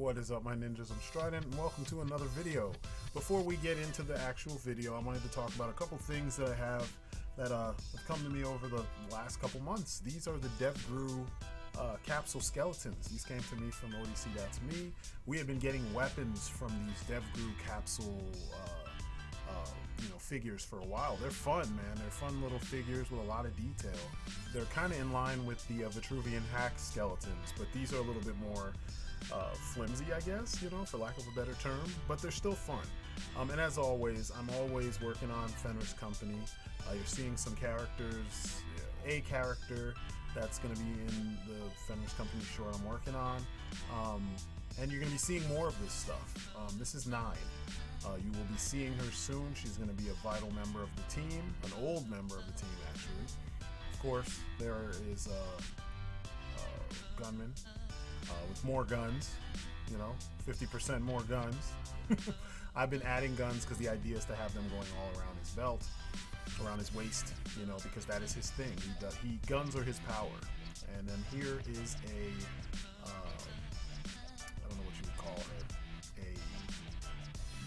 What is up, my ninjas? I'm Strydent, and welcome to another video. Before we get into the actual video, I wanted to talk about a couple things that I have that have come to me over the last couple months. These are the DevGru capsule skeletons. These came to me from ODC That's Me. We have been getting weapons from these DevGru capsule figures for a while. They're fun, man. They're fun little figures with a lot of detail. They're kind of in line with the Vitruvian hack skeletons, but these are a little bit more flimsy, I guess, for lack of a better term, but they're still fun. And as always, I'm always working on Fenris Company. You're seeing some characters, a character that's going to be in the Fenris Company short I'm working on, and you're going to be seeing more of this stuff. This is 9. You will be seeing her soon. She's going to be a vital member of the team, an old member of the team, actually. Of course, there is a gunman with more guns, 50% more guns. I've been adding guns because the idea is to have them going all around his belt, around his waist, because that is his thing. Guns are his power. And then here is I don't know what you would call her,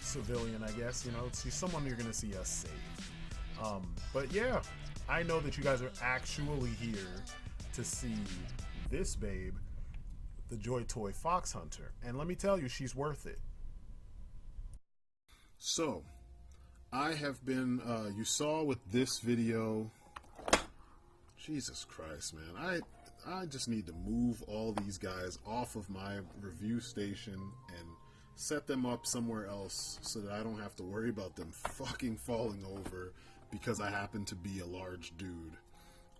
civilian, I guess. She's someone you're gonna see us save. But yeah, I know that you guys are actually here to see this babe, the Joytoy Foxhunter, and let me tell you, she's worth it. So I have been you saw with this video, Jesus Christ, man, I just need to move all these guys off of my review station and set them up somewhere else so that I don't have to worry about them fucking falling over because I happen to be a large dude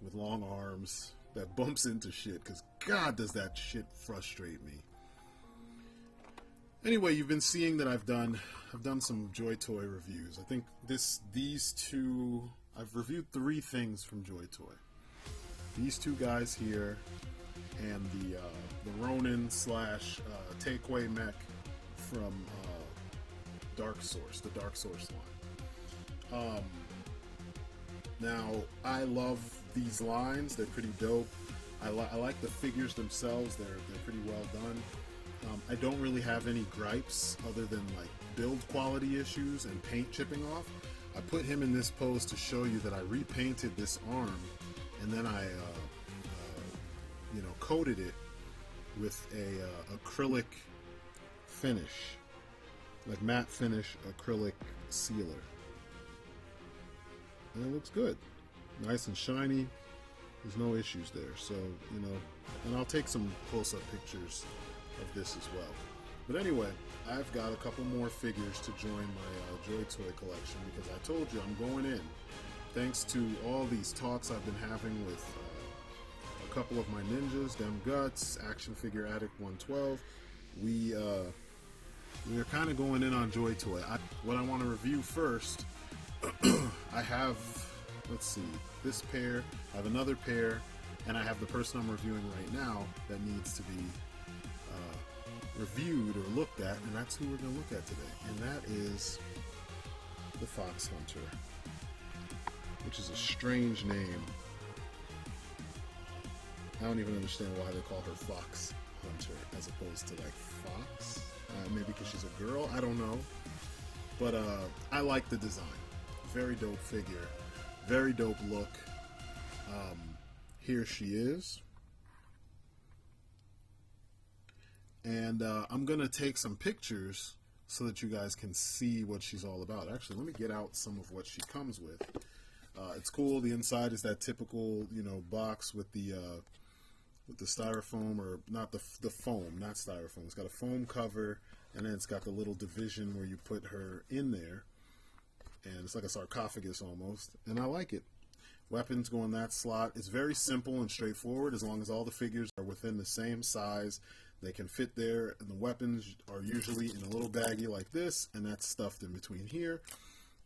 with long arms that bumps into shit, because God, does that shit frustrate me. Anyway, you've been seeing that I've done some Joytoy reviews. I think these two, I've reviewed 3 things from Joytoy. These 2 guys here and the Ronin / takeaway mech from Dark Source, the Dark Source line. Now, I love these lines. They're pretty dope. I like the figures themselves. They're pretty well done. I don't really have any gripes other than like build quality issues and paint chipping off. I put him in this pose to show you that I repainted this arm, and then I coated it with a acrylic finish, like matte finish acrylic sealer, and it looks good, nice and shiny. There's no issues there. So and I'll take some close-up pictures of this as well. But anyway, I've got a couple more figures to join my Joytoy collection, because I told you I'm going in, thanks to all these talks I've been having with a couple of my ninjas, Dem Guts, Action Figure Addict 112. We are kind of going in on Joytoy. What I want to review first, I have, let's see, this pair, I have another pair, and I have the person I'm reviewing right now that needs to be reviewed or looked at, and that's who we're going to look at today. And that is the Foxhunter, which is a strange name. I don't even understand why they call her Foxhunter as opposed to like Fox. Maybe because she's a girl, I don't know. But I like the design. Very dope figure. Very dope look. Here she is. And I'm going to take some pictures so that you guys can see what she's all about. Actually, let me get out some of what she comes with. It's cool. The inside is that typical, box with the styrofoam, or not the foam, not styrofoam. It's got a foam cover, and then it's got the little division where you put her in there, and it's like a sarcophagus almost, and I like it. Weapons go in that slot. It's very simple and straightforward. As long as all the figures are within the same size, they can fit there, and the weapons are usually in a little baggie like this, and that's stuffed in between here,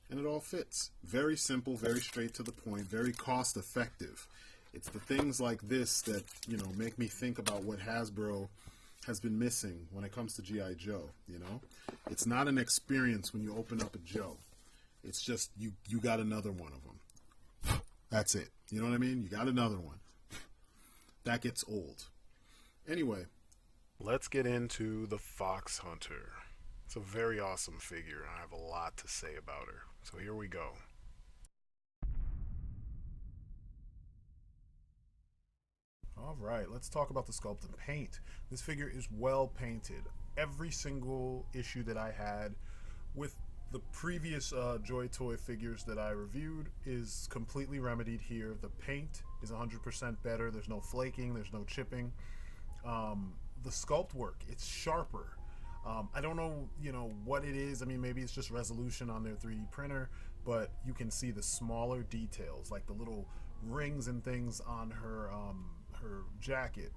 and it all fits. Very simple, very straight to the point, very cost effective. It's the things like this that, make me think about what Hasbro has been missing when it comes to G.I. Joe, It's not an experience when you open up a Joe. It's just, you got another one of them. That's it. You know what I mean? You got another one. That gets old. Anyway, Let's get into the Foxhunter. It's a very awesome figure, and I have a lot to say about her. So here we go. All right, let's talk about the sculpt and paint. This figure is well painted. Every single issue that I had with the previous Joytoy figures that I reviewed is completely remedied here. The paint is 100% better. There's no flaking, there's no chipping. The sculpt work, it's sharper. I don't know, what it is. I mean, maybe it's just resolution on their 3D printer, but you can see the smaller details, like the little rings and things on her jacket.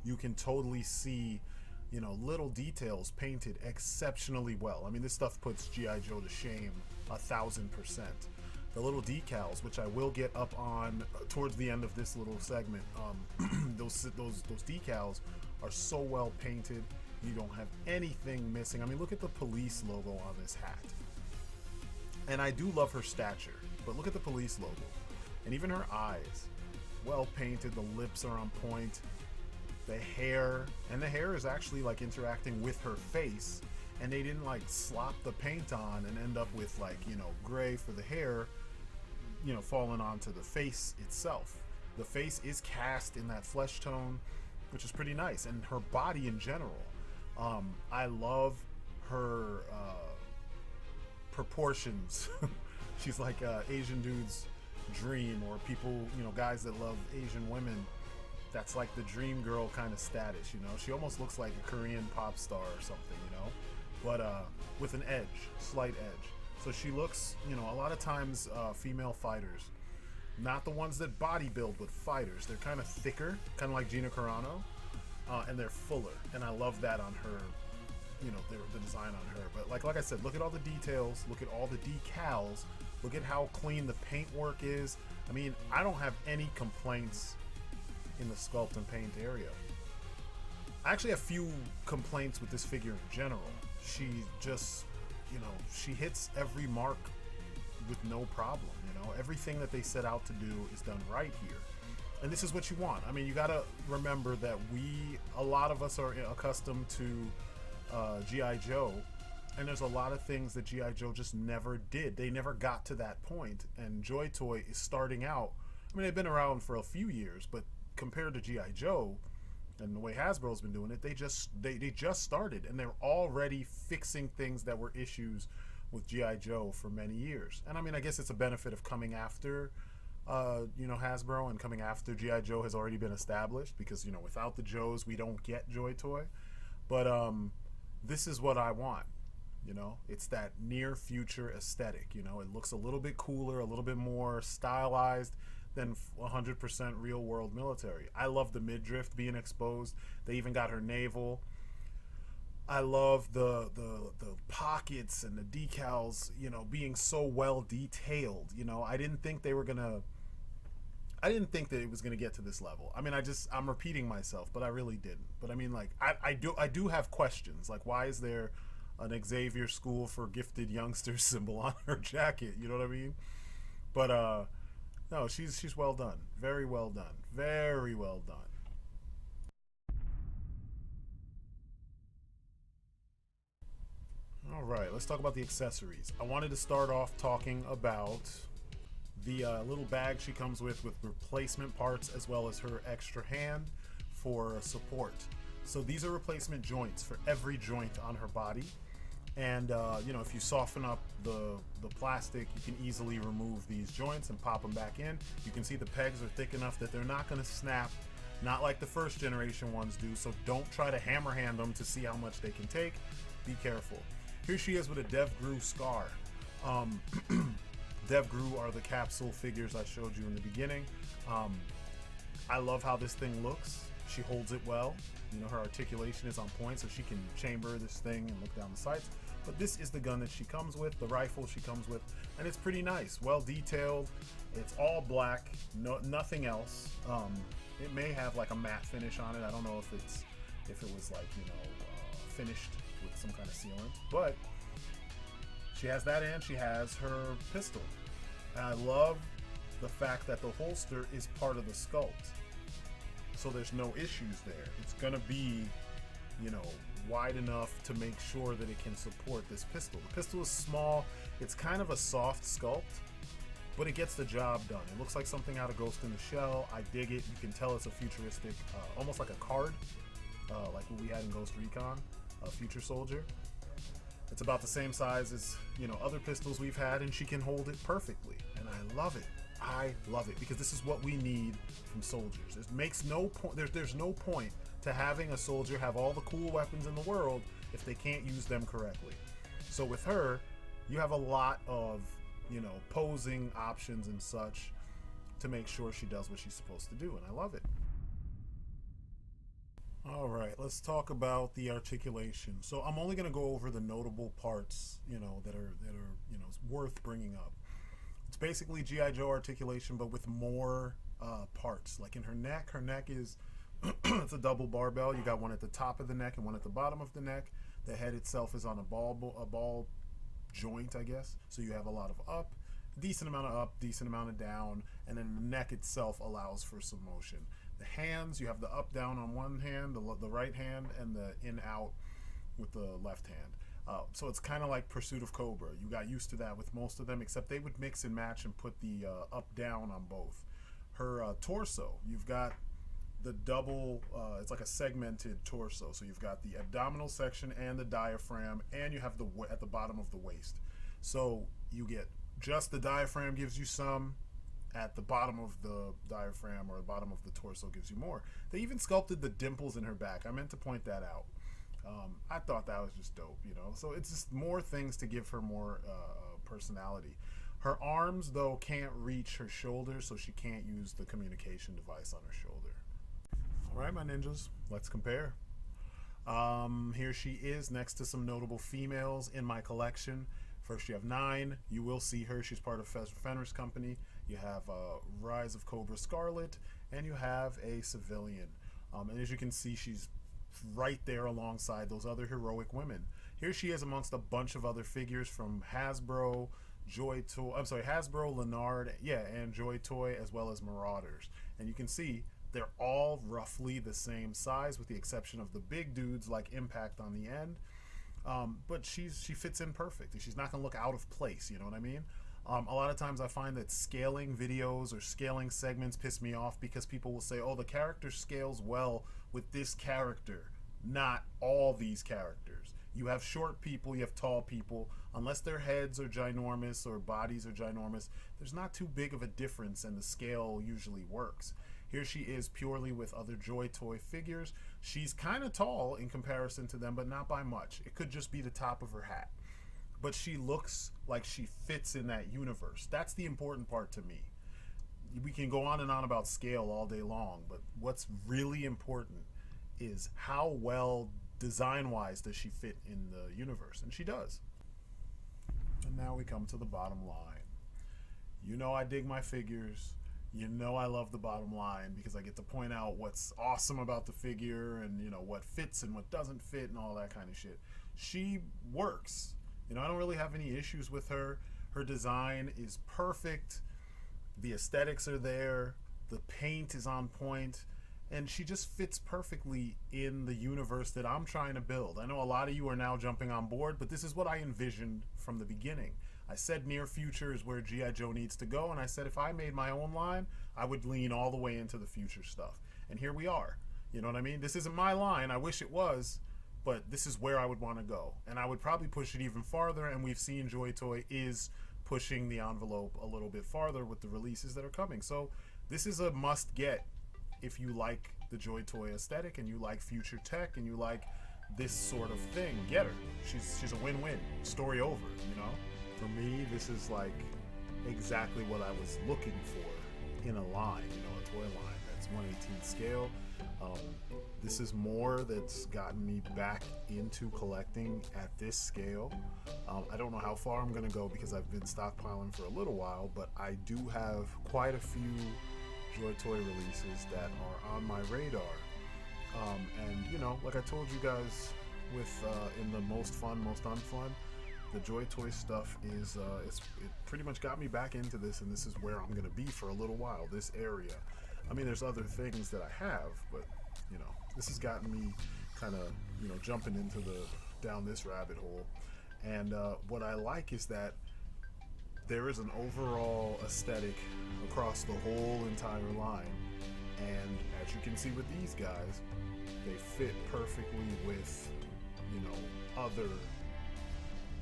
You can totally see, little details painted exceptionally well. I mean, this stuff puts GI Joe to shame 1,000%. The little decals, which I will get up on towards the end of this little segment, those decals are so well painted. You don't have anything missing. I mean, look at the police logo on this hat. And I do love her stature, but look at the police logo. And even her eyes, well painted. The lips are on point. The hair is actually like interacting with her face, and they didn't like slop the paint on and end up with like, gray for the hair, falling onto the face itself. The face is cast in that flesh tone, which is pretty nice. And her body in general, I love her proportions. She's like Asian dude's dream, or people, guys that love Asian women. That's like the dream girl kind of status, She almost looks like a Korean pop star or something, but with an edge, slight edge. So she looks, a lot of times female fighters, not the ones that bodybuild, but fighters, they're kind of thicker, kind of like Gina Carano, and they're fuller. And I love that on her, the design on her. But like I said, look at all the details, look at all the decals, look at how clean the paint work is. I mean, I don't have any complaints in the sculpt and paint area. I actually have few complaints with this figure in general. She just, she hits every mark with no problem. Everything that they set out to do is done right here. And this is what you want. I mean, you gotta remember that a lot of us are accustomed to G.I. Joe, and there's a lot of things that G.I. Joe just never did. They never got to that point, and Joytoy is starting out. I mean, they've been around for a few years, but compared to G.I. Joe and the way Hasbro's been doing it, they just started, and they're already fixing things that were issues with G.I. Joe for many years. And I mean, I guess it's a benefit of coming after Hasbro, and coming after G.I. Joe has already been established, because without the Joes we don't get Joytoy. But this is what I want. It's that near future aesthetic. It looks a little bit cooler, a little bit more stylized than 100% real world military. I love the midriff being exposed. They even got her navel. I love the pockets and the decals, being so well detailed. I didn't think that it was gonna get to this level. I mean, I'm repeating myself, but I really didn't. But I mean, like, I do have questions. Like, why is there an Xavier School for Gifted Youngsters symbol on her jacket? You know what I mean? But no, she's well done. Very well done. Very well done. All right, let's talk about the accessories. I wanted to start off talking about the little bag she comes with replacement parts, as well as her extra hand for support. So these are replacement joints for every joint on her body. And if you soften up the plastic, you can easily remove these joints and pop them back in. You can see the pegs are thick enough that they're not going to snap, not like the first generation ones do. So don't try to hammer hand them to see how much they can take. Be careful. Here she is with a Dev Gru scar. Dev Gru are the capsule figures I showed you in the beginning. I love how this thing looks. She holds it well. Her articulation is on point, so she can chamber this thing and look down the sights. But this is the gun that she comes with, the rifle she comes with, and it's pretty nice, well detailed. It's all black, nothing else. It may have like a matte finish on it. I don't know if it was like finished with some kind of sealant, but she has that, and she has her pistol. And I love the fact that the holster is part of the sculpt, so there's no issues there. It's gonna be you know, wide enough to make sure that it can support this pistol. The pistol is small. It's kind of a soft sculpt, but it gets the job done. It looks like something out of Ghost in the Shell. I dig it. You can tell it's a futuristic, almost like a card, like what we had in Ghost Recon, a Future Soldier. It's about the same size as, you know, other pistols we've had, and she can hold it perfectly. And I love it. I love it because this is what we need from soldiers. It makes no point. There's no point to having a soldier have all the cool weapons in the world if they can't use them correctly. So with her, you have a lot of, you know, posing options and such to make sure she does what she's supposed to do, and I love it. All right, let's talk about the articulation. So I'm only going to go over the notable parts, you know, that are you know, worth bringing up. It's basically GI Joe articulation, but with more parts. Like in her neck is it's a double barbell. You got one at the top of the neck and one at the bottom of the neck. The head itself is on a ball joint, I guess. So you have a lot of up, decent amount of up, decent amount of down, and then the neck itself allows for some motion. The hands, you have the up down on one hand, the right hand, and the in out with the left hand. So it's kind of like Pursuit of Cobra. You got used to that with most of them, except they would mix and match and put the up down on both. Her torso, you've got the double, it's like a segmented torso. So you've got the abdominal section and the diaphragm, and you have the at the bottom of the waist. So you get just the diaphragm gives you some, at the bottom of the diaphragm or the bottom of the torso gives you more. They even sculpted the dimples in her back. I meant to point that out. I thought that was just dope, you know. So it's just more things to give her more personality. Her arms, though, can't reach her shoulders, so she can't use the communication device on her shoulder. All right, my ninjas, let's compare. Here she is next to some notable females in my collection. First, you have 9. You will see her. She's part of Fenris Company. You have Rise of Cobra Scarlet, and you have a civilian. And as you can see, she's right there alongside those other heroic women. Here she is amongst a bunch of other figures from Hasbro, Hasbro, Leonard, and Joytoy, as well as Marauders. And you can see they're all roughly the same size, with the exception of the big dudes like Impact on the end. But she fits in perfect. She's not going to look out of place, you know what I mean? A lot of times I find that scaling videos or scaling segments piss me off because people will say, oh, the character scales well with this character. Not all these characters. You have short people, you have tall people. Unless their heads are ginormous or bodies are ginormous, there's not too big of a difference, and the scale usually works. Here she is purely with other Joytoy figures. She's kind of tall in comparison to them, but not by much. It could just be the top of her hat. But she looks like she fits in that universe. That's the important part to me. We can go on and on about scale all day long, but what's really important is how well, design-wise, does she fit in the universe? And she does. And now we come to the bottom line. You know I dig my figures. You know I love the bottom line because I get to point out what's awesome about the figure and, you know, what fits and what doesn't fit and all that kind of shit. She works. You know, I don't really have any issues with her. Her design is perfect. The aesthetics are there. The paint is on point. And she just fits perfectly in the universe that I'm trying to build. I know a lot of you are now jumping on board, but this is what I envisioned from the beginning. I said near future is where G.I. Joe needs to go, and I said if I made my own line, I would lean all the way into the future stuff. And here we are. You know what I mean? This isn't my line. I wish it was, but this is where I would want to go. And I would probably push it even farther, and we've seen Joytoy is pushing the envelope a little bit farther with the releases that are coming. So this is a must-get if you like the Joytoy aesthetic and you like future tech and you like this sort of thing. Get her. She's a win-win. Story over, you know? For me, this is like exactly what I was looking for in a line, you know, a toy line that's 1/18 scale. This is more that's gotten me back into collecting at this scale. I don't know how far I'm going to go because I've been stockpiling for a little while, but I do have quite a few Joytoy releases that are on my radar. And, you know, like I told you guys with in the most fun, most unfun, the Joytoy stuff is it pretty much got me back into this, and this is where I'm going to be for a little while, this area. I mean, there's other things that I have, but, you know, this has gotten me kind of, you know, jumping into down this rabbit hole. And what I like is that there is an overall aesthetic across the whole entire line. And as you can see with these guys, they fit perfectly with, you know, other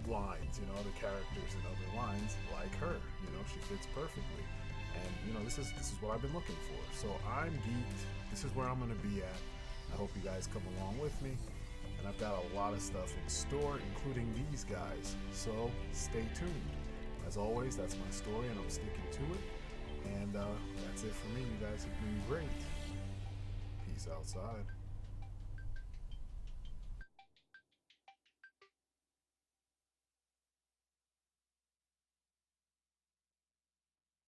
lines, you know, other characters and other lines like her. You know, she fits perfectly. And, you know, this is what I've been looking for. So I'm geeked. This is where I'm going to be at. I hope you guys come along with me. And I've got a lot of stuff in store, including these guys. So stay tuned. As always, that's my story, and I'm sticking to it. And that's it for me. You guys have been great. Peace outside.